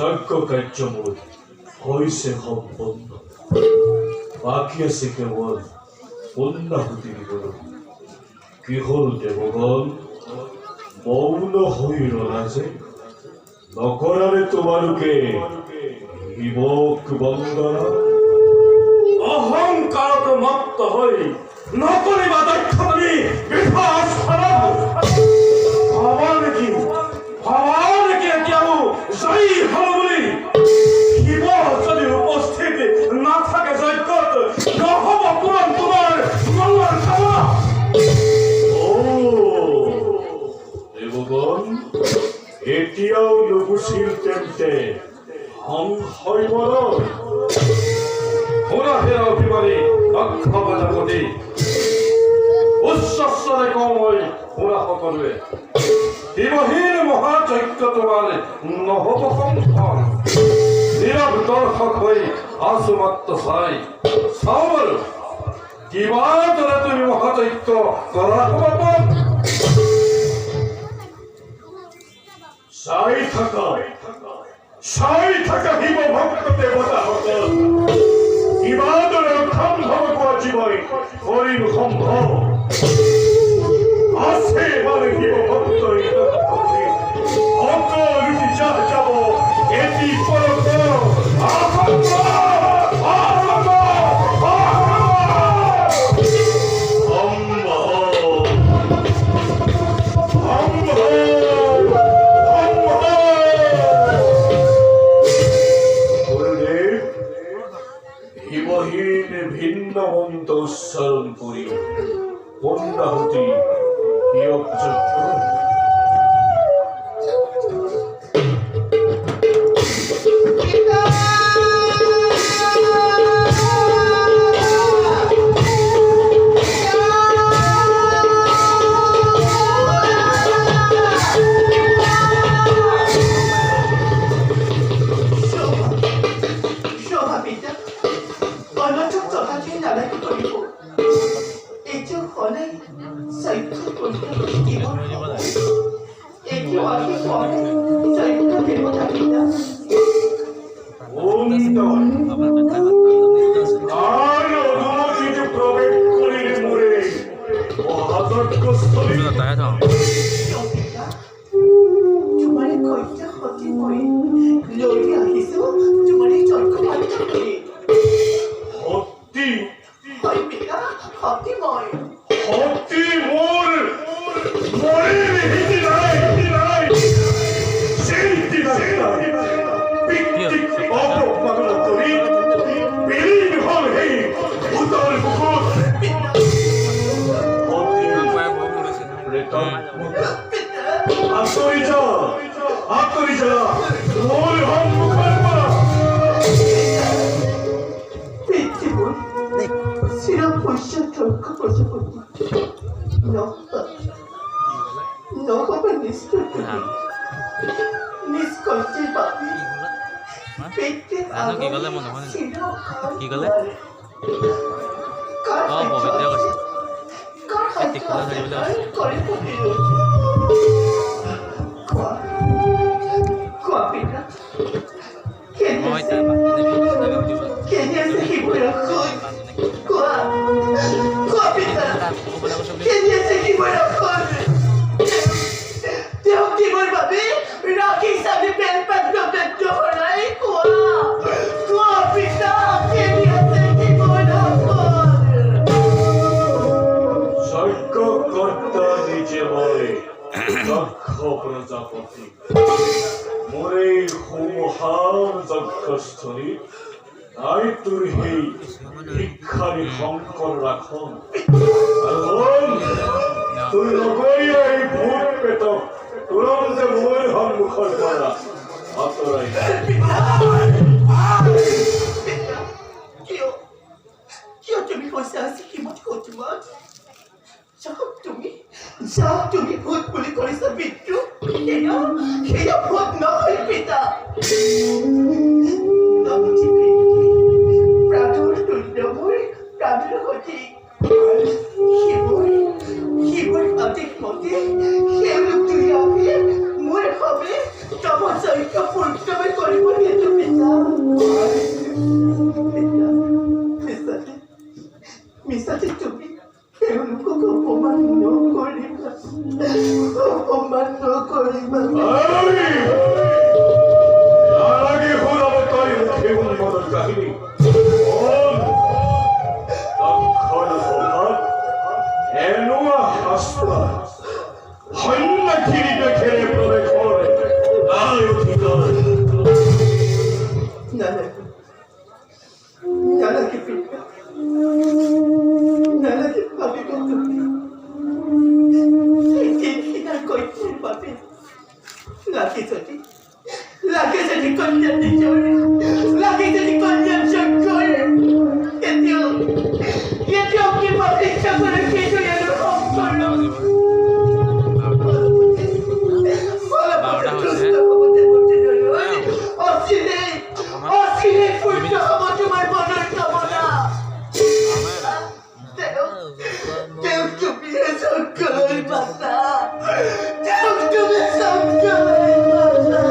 যজ্ঞ কাৰ্যবোৰ হৈছে সম্পন্ন বাকী আছে কেৱল পূৰ্ণাহুতি দিবলৈ কি হ'ল দেৱগণ মৌন হৈ ৰলা যে নকৰাৰে তোমালোকে শিৱক বন্দনা অহংকাৰত মত্ত হৈ নকৰিবা দক্ষ তুমি বৃথা আস্ফালন ভাবা নেকি এতিয়াও জয়ী হল বুলি শিৱ যদি উপস্থিত নাথাকে যজ্ঞত নহব পূৰণ তোমাৰ মনৰ কামনা দেৱগণ এতিয়াও নুগুচিল তেন্তে সংশয় মনৰ শুনা হে অভিমানী দক্ষ প্ৰজাপতি উচ্চস্বৰে কওঁ মই শুনা সকলোৱে শিৱহীন মহাযজ্ঞ তোমাৰ নহব সম্ভৱ নীৰৱ দৰ্শক হৈ আছো মাত্ৰ চাওঁ বাৰু কিবা দৰে তুমি মহাযজ্ঞ কৰা সমাপন চাই থাকা শিৱ ভক্ত দেৱতাসকল কিবা দৰে সম্ভৱ কোৱা জীৱই কৰিম সম্ভৱ আছে মানে শিৱ ভক্ত সকলো যাব এটি পৰক ভিন্ন মন্ত্র উচ্চারণ করি পূর্ণাহুতি যোগ্য প্রজাপতি মোরে মহান যজ্ঞস্থলী আই তোর সেই শিক্ষাৰী শংকৰ ৰাখন তোৰ নগৰীয়া এই ভূত পেটক তুৰন্তে মোৰ সন্মুখৰ পৰা আঁতৰাই কিয় তুমি কৈছা আজি কিমান কৌতুমত তুমি ভূত বুলি কৰিছা পিতৃ সেয়া ভূত নহয় পিতা প্ৰাণৰ তুল্য মোৰ প্ৰাণৰ সতি শিৱৰ আদেশ মতে সেওঁলোক দুয়োকে মোৰ বাবে তমা সৈক্য পূর্ণমে করিব কিন্তু পিতা মিসাতে মিসাতে তুমি কেউলোকক অপমান নকৰিবা অপমান নকৰিবা নালাগে শুনাব তই মুখে উন্মদৰ কাহিনী এনোৱা শাস্ত্ৰ সন্ন্যাসীৰ দেখেৰে প্ৰৱেশ কৰে তাৰ অধিকাৰ নালাগে নালাগে পিতা নালাগে ভাবিব তুমি কিনাৰ কৈছিল বাবে লাগে যদি কন্যাৰ নিজৰ লাগে যদি কন্যাৰ যোগ্যৰ এতিয়াও কিবা ইচ্ছা কৰে সেইটো ইয়াৰ সম্পূৰ্ণ অচিরে পূর্ণ হব তোমার মনের কামনা দেও তুমি সকলের মাতা দেও তুমি সকলের মাতা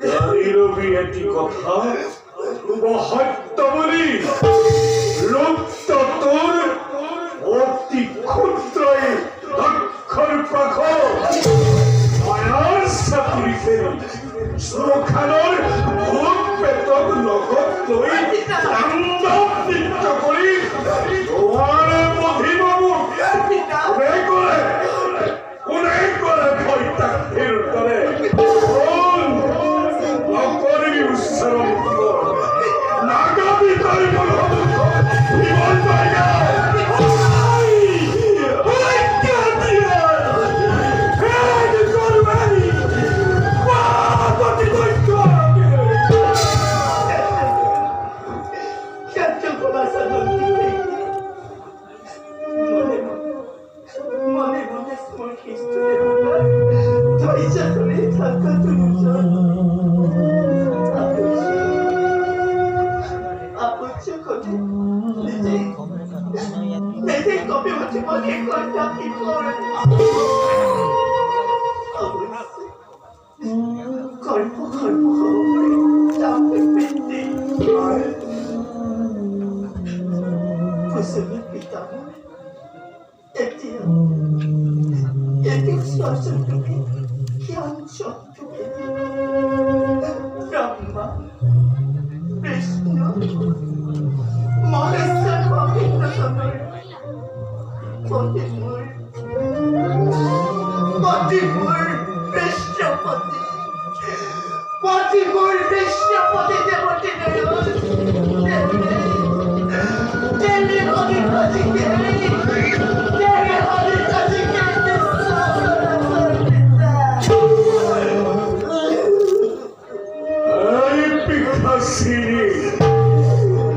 জানিরবি একটি কথা সত্য বলি লুপ্ত তোর অতি ক্ষুদ্রই দক্ষর প্রখর মায়ার সাথী ফেরি সুরখানোর ভূত পেতক লগত লৈ তাণ্ডৱ নৃত্য কৰি তোমাৰে মধিবাবু কোনে কৰে ভয়তাক্তিৰ দৰে নকৰিবি উচ্চাৰণ নাগাবি তই মোৰ জীৱন পাইগা ব্রহ্মা বিষ্ণু মহেশ্বর মহেন্দ্র পতিমুর বৃষ্ণপতি দেবতী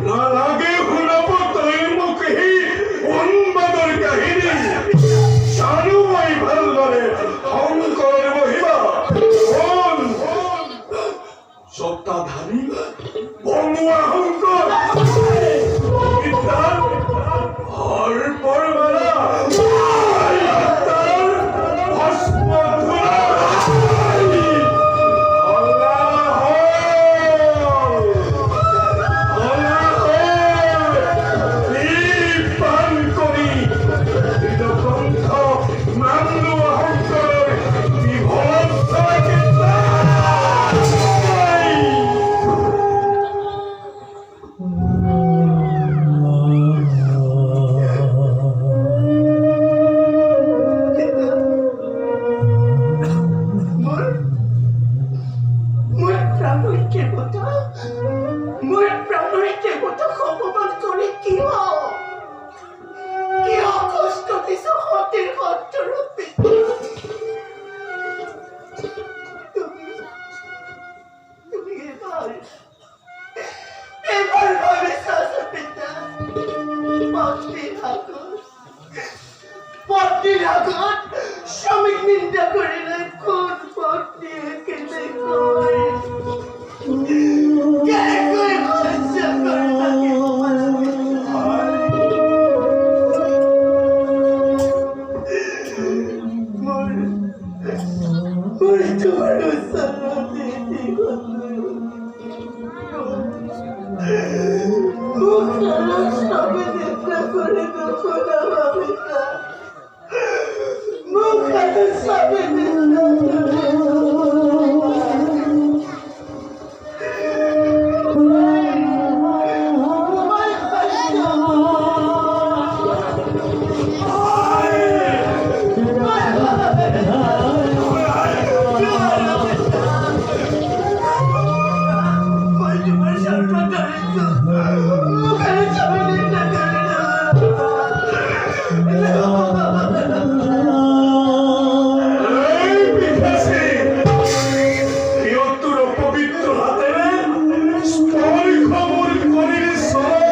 নালাগে শুনাব তই মোক সেই উন্মাদৰ কাহিনী জানো মই ভালদৰে শংকৰৰ মহিমা সত্তাধাৰী বঙুৱা শংকৰ পৰমালা শ্রমিক নিন্দা করিলে কোন পথ দিয়ে কেটে মুখখানা সবে দেখা করে যখন হবে না মুখখানা সবে দেখা এই বিকাশে বৃহত্তর পবিত্র হাতে স্থল খবর করির সব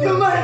তোমার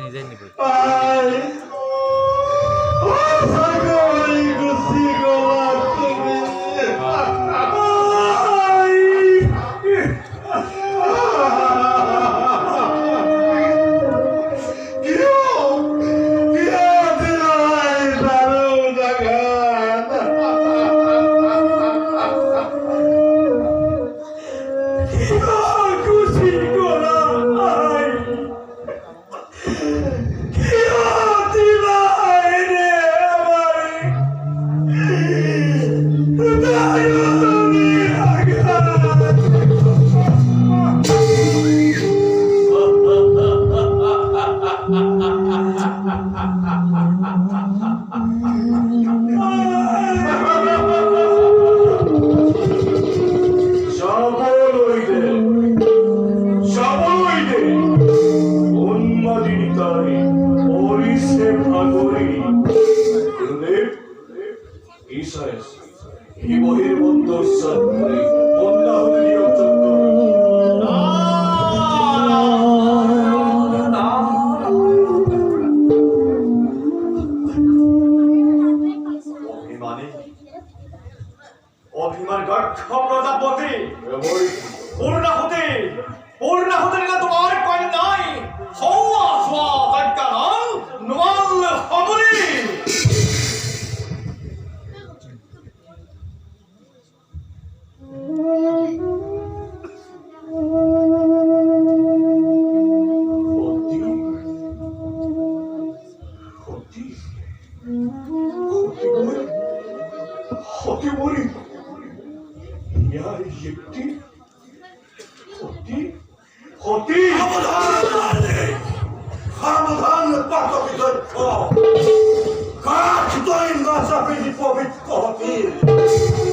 নিজেই নিব Ai! Agora consigo অভিমান গর্ভ প্রজাপতি পূর্ণ হতে না তোমার কন্যাই হওয়া সোয়া দরকার নল হবরি Как той нас опять поведь